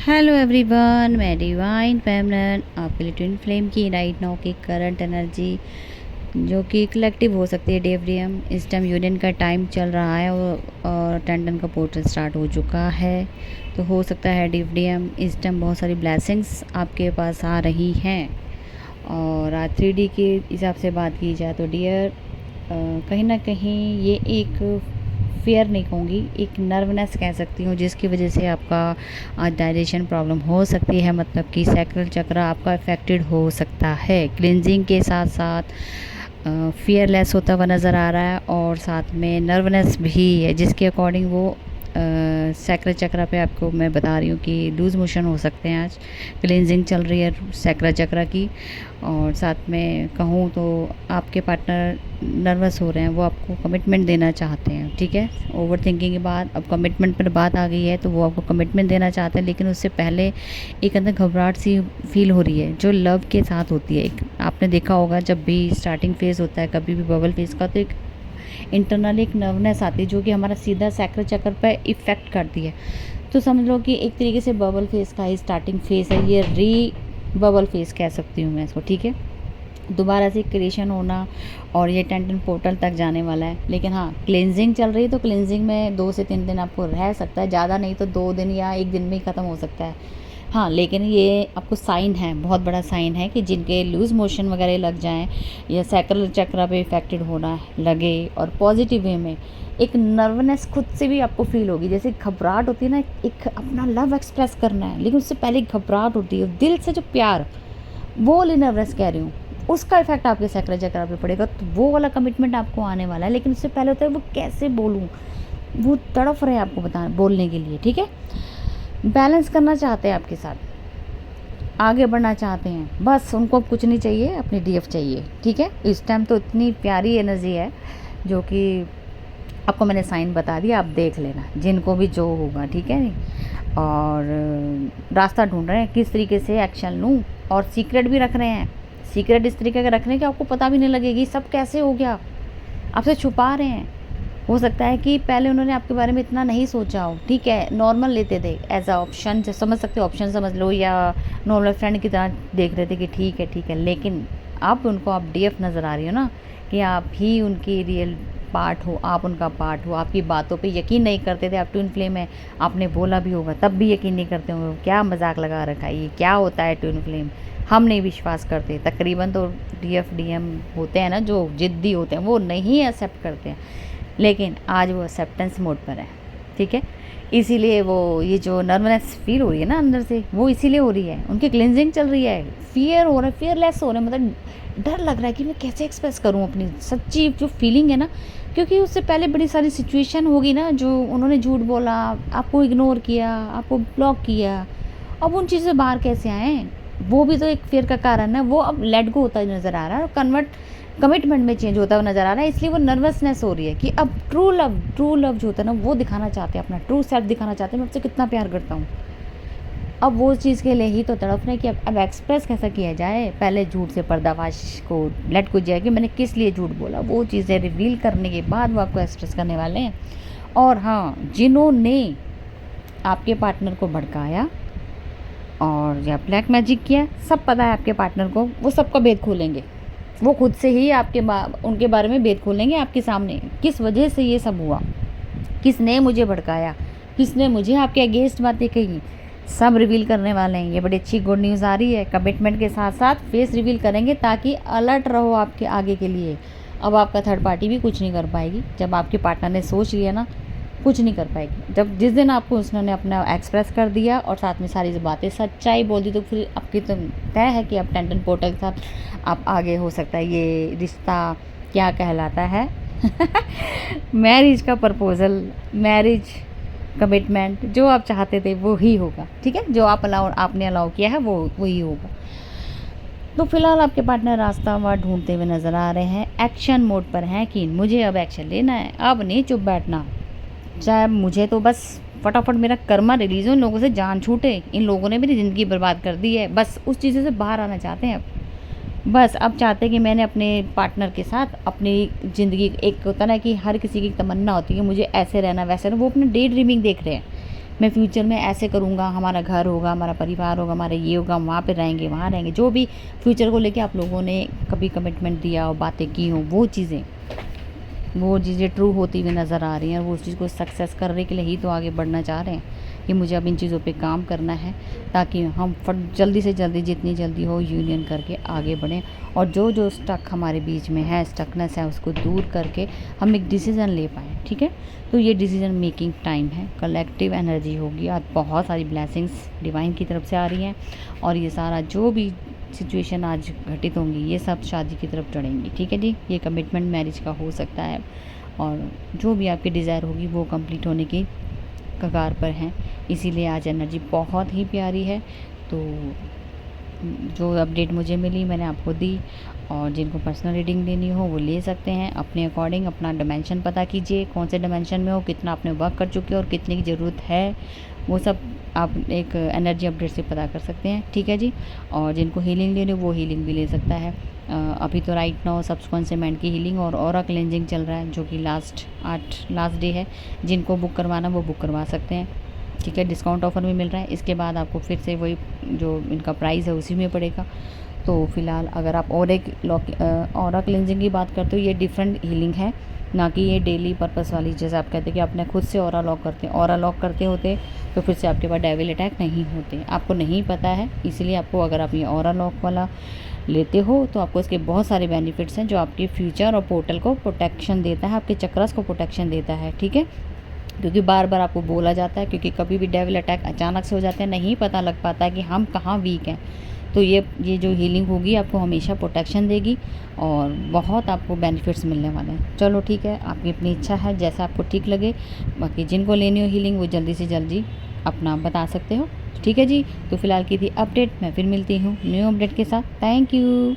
Hello everyone, मैं divine feminine आपके लिए ट्विन फ्लेम की राइट नाउ की करंट एनर्जी जो कि कलेक्टिव हो सकती है। डेवरियम इस टाइम यूनियन का टाइम चल रहा है और टेंडन का पोर्टल स्टार्ट हो चुका है। तो हो सकता है डेवरियम इस टाइम बहुत सारी ब्लेसिंग्स आपके पास आ रही हैं। और आज 3D के हिसाब से बात की जाए तो डियर कहीं ना कहीं ये एक फेयर नहीं कहूँगी, एक नर्वनेस कह सकती हूँ, जिसकी वजह से आपका डाइजेशन प्रॉब्लम हो सकती है। मतलब कि सैक्रल चक्र आपका अफेक्टेड हो सकता है। क्लिनजिंग के साथ साथ फियरलेस होता हुआ नज़र आ रहा है और साथ में नर्वनेस भी है, जिसके अकॉर्डिंग वो सैक्रल चक्र पे आपको मैं बता रही हूँ कि लूज़ मोशन हो सकते हैं। आज क्लिनजिंग चल रही है सैक्रल चक्र की। और साथ में कहूँ तो आपके पार्टनर नर्वस हो रहे हैं, वो आपको कमिटमेंट देना चाहते हैं। ठीक है, ओवर थिंकिंग के बाद अब कमिटमेंट पर बात आ गई है, तो वो आपको कमिटमेंट देना चाहते हैं, लेकिन उससे पहले एक अंदर घबराहट सी फील हो रही है जो लव के साथ होती है। एक आपने देखा होगा जब भी स्टार्टिंग फेज़ होता है कभी भी बबल फेज़ का, तो एक इंटरनल एक नर्वनेस आती है जो कि हमारा सीधा सैक्रल चक्र पर इफ़ेक्ट करती है। तो समझ लो कि एक तरीके से बबल फेज़ का ही स्टार्टिंग फेज़ है ये, री बबल फेज़ कह सकती हूँ मैं इसको। ठीक है, दोबारा से क्रिएशन होना और ये टेंडन पोर्टल तक जाने वाला है। लेकिन हाँ, क्लेंजिंग चल रही है, तो क्लेंजिंग में 2 से 3 दिन आपको रह सकता है, ज़्यादा नहीं तो 2 दिन या 1 दिन में ही ख़त्म हो सकता है। हाँ, लेकिन ये आपको साइन है, बहुत बड़ा साइन है कि जिनके लूज़ मोशन वगैरह लग जाएं या सैक्रल चक्र पे इफेक्टेड होना लगे और पॉजिटिव वे में एक नर्वनेस खुद से भी आपको फील होगी। जैसे घबराहट होती है ना, एक अपना लव एक्सप्रेस करना है, लेकिन उससे पहले घबराहट होती है, दिल से जो प्यार, वो वाली नर्वस कह रही हूँ, उसका इफेक्ट आपके सैक्रल चक्र पे पड़ेगा। तो वो वाला कमिटमेंट आपको आने वाला है। लेकिन उससे पहले होता है वो कैसे बोलूँ, वो तड़फ रहे आपको बोलने के लिए। ठीक है, बैलेंस करना चाहते हैं आपके साथ, आगे बढ़ना चाहते हैं, बस उनको कुछ नहीं चाहिए, अपनी डीएफ चाहिए। ठीक है, इस टाइम तो इतनी प्यारी एनर्जी है जो कि आपको मैंने साइन बता दिया, आप देख लेना जिनको भी जो होगा। ठीक है, और रास्ता ढूंढ रहे हैं किस तरीके से एक्शन लूँ, और सीक्रेट भी रख रहे हैं। सीक्रेट इस तरीके का रख रहे हैं कि आपको पता भी नहीं लगेगी सब कैसे हो गया, आपसे छुपा रहे हैं। हो सकता है कि पहले उन्होंने आपके बारे में इतना नहीं सोचा हो। ठीक है, नॉर्मल लेते थे एज अ ऑप्शन, समझ सकते हो, ऑप्शन समझ लो, या नॉर्मल फ्रेंड की तरह देख रहे थे कि ठीक है। लेकिन अब उनको आप डीएफ नज़र आ रही हो ना, कि आप ही उनकी रियल पार्ट हो, आप उनका पार्ट हो। आपकी बातों पे यकीन नहीं करते थे, आप ट्विन फ्लेम है, आपने बोला भी होगा तब भी यकीन नहीं करते होंगे, क्या मजाक लगा रखा है, ये क्या होता है ट्विन फ्लेम, हम नहीं विश्वास करते। तकरीबन तो डीएफ डीएम होते हैं ना जो ज़िद्दी होते हैं, वो नहीं एक्सेप्ट करते हैं, लेकिन आज वो एक्सेप्टेंस मोड पर है। ठीक है, इसीलिए वो ये जो नर्वनेस फील हो रही है ना अंदर से, वो इसीलिए हो रही है, उनकी क्लिनजिंग चल रही है, फियर हो रहा है, फियरलेस हो रहे हैं। मतलब डर लग रहा है कि मैं कैसे एक्सप्रेस करूँ अपनी सच्ची जो फीलिंग है ना, क्योंकि उससे पहले बड़ी सारी सिचुएशन होगी ना, जो उन्होंने झूठ बोला, आपको इग्नोर किया, आपको ब्लॉक किया, अब उन चीज़ों से बाहर कैसे आए, वो भी तो एक फियर का कारण है। वो अब लेट गो होता नज़र आ रहा है और कमिटमेंट में चेंज होता हुआ नज़र आ रहा है। इसलिए वो नर्वसनेस हो रही है कि अब ट्रू लव जो होता है ना, वो दिखाना चाहते हैं, अपना ट्रू सेल्फ दिखाना चाहते हैं, मैं आपसे कितना प्यार करता हूँ। अब वो चीज़ के लिए ही तो तड़प रहे हैं कि अब एक्सप्रेस कैसा किया जाए। पहले झूठ से पर्दाफाश को लेट को जाए कि मैंने किस लिए झूठ बोला, वो चीज़ें रिवील करने के बाद वो आपको एक्सप्रेस करने वाले हैं। और हाँ, जिन्होंने आपके पार्टनर को भड़काया और या ब्लैक मैजिक किया, सब पता है आपके पार्टनर को, वो सबका भेद खोलेंगे। वो खुद से ही उनके बारे में भेद खोलेंगे आपके सामने, किस वजह से ये सब हुआ, किसने मुझे भड़काया, किसने मुझे आपके अगेंस्ट बातें कही, सब रिवील करने वाले हैं। ये बड़ी अच्छी गुड न्यूज़ आ रही है। कमिटमेंट के साथ साथ फेस रिवील करेंगे ताकि अलर्ट रहो आपके आगे के लिए। अब आपका थर्ड पार्टी भी कुछ नहीं कर पाएगी। जब आपके पार्टनर ने सोच लिया ना, कुछ नहीं कर पाएगी। जब जिस दिन आपको उसने अपना एक्सप्रेस कर दिया और साथ में सारी बातें सच्चाई बोल दी, तो फिर आपकी तो तय है कि आप टेंडन पोर्टल के साथ आप आगे हो सकता है। ये रिश्ता क्या कहलाता है मैरिज का प्रपोजल, मैरिज कमिटमेंट, जो आप चाहते थे वो ही होगा। ठीक है, जो आपने अलाउ किया है वो वही होगा। तो फिलहाल आपके पार्टनर रास्ता वहाँ ढूंढते हुए नज़र आ रहे हैं, एक्शन मोड पर हैं कि मुझे अब एक्शन लेना है, अब नहीं चुप बैठना। चाहे मुझे तो बस फटाफट मेरा कर्मा रिलीज हो, इन लोगों से जान छूटे, इन लोगों ने मेरी ज़िंदगी बर्बाद कर दी है, बस उस चीज़ से बाहर आना चाहते हैं। बस अब चाहते हैं कि मैंने अपने पार्टनर के साथ अपनी ज़िंदगी, एक होता ना कि हर किसी की तमन्ना होती है मुझे ऐसे रहना वैसे रहना, वो अपने डे ड्रीमिंग देख रहे हैं मैं फ्यूचर में ऐसे करूँगा, हमारा घर होगा, हमारा परिवार होगा, हमारा ये होगा, वहाँ पे रहेंगे, वहाँ रहेंगे, जो भी फ्यूचर को लेके आप लोगों ने कभी कमिटमेंट दिया हो, बातें की हों, वो चीज़ें ट्रू होती हुई नज़र आ रही हैं। और वो उस चीज़ को सक्सेस करने के लिए ही तो आगे बढ़ना चाह रहे हैं कि मुझे अब इन चीज़ों पे काम करना है, ताकि हम फट जल्दी से जल्दी, जितनी जल्दी हो, यूनियन करके आगे बढ़ें। और जो जो स्टक हमारे बीच में है, स्टकनेस है, उसको दूर करके हम एक डिसीज़न ले पाएँ। ठीक है, तो ये डिसीज़न मेकिंग टाइम है, कलेक्टिव एनर्जी होगी। आज बहुत सारी ब्लेसिंग्स डिवाइन की तरफ से आ रही हैं, और ये सारा जो भी सिचुएशन आज घटित होंगी, ये सब शादी की तरफ चढ़ेंगी। ठीक है जी, ये कमिटमेंट मैरिज का हो सकता है, और जो भी आपकी डिज़ायर होगी वो कंप्लीट होने की कगार पर हैं। इसीलिए आज एनर्जी बहुत ही प्यारी है। तो जो अपडेट मुझे मिली मैंने आपको दी, और जिनको पर्सनल रीडिंग लेनी हो वो ले सकते हैं। अपने अकॉर्डिंग अपना डायमेंशन पता कीजिए, कौन से डायमेंशन में हो, कितना आपने वर्क कर चुके हो और कितने की ज़रूरत है, वो सब आप एक एनर्जी अपडेट से पता कर सकते हैं। ठीक है जी, और जिनको हीलिंग लेनी हो वो हीलिंग भी ले सकता है। अभी तो राइट नाउ सबकॉन्शियस की हीलिंग और ऑरा क्लेंजिंग चल रहा है, जो कि लास्ट डे है। जिनको बुक करवाना वो बुक करवा सकते हैं। ठीक है, डिस्काउंट ऑफ़र भी मिल रहा है। इसके बाद आपको फिर से वही जो इनका प्राइस है उसी में पड़ेगा। तो फिलहाल अगर आप और एक ऑरा क्लेंजिंग की बात करते हो, ये डिफरेंट हीलिंग है, ना कि ये डेली पर्पस वाली। जैसे आप कहते हैं कि आपने खुद से ऑरा लॉक करते हैं, ऑरा लॉक करते होते तो फिर से आपके पास डेविल अटैक नहीं होते। आपको नहीं पता है, इसलिए आपको, अगर आप ये ऑरा लॉक वाला लेते हो तो आपको इसके बहुत सारे बेनिफिट्स हैं, जो आपके फ्यूचर और पोर्टल को प्रोटेक्शन देता है, आपके चक्रस को प्रोटेक्शन देता है। ठीक है, क्योंकि बार बार आपको बोला जाता है, क्योंकि कभी भी डेविल अटैक अचानक से हो जाते हैं, नहीं पता लग पाता है कि हम कहाँ वीक हैं। तो ये जो हीलिंग होगी आपको हमेशा प्रोटेक्शन देगी, और बहुत आपको बेनिफिट्स मिलने वाले हैं। चलो ठीक है, आपकी अपनी इच्छा है, जैसा आपको ठीक लगे। बाकी जिनको लेनी हो हीलिंग वो जल्दी से जल्दी अपना बता सकते हो। ठीक है जी, तो फिलहाल की थी अपडेट। मैं फिर मिलती हूँ न्यू अपडेट के साथ। Thank you.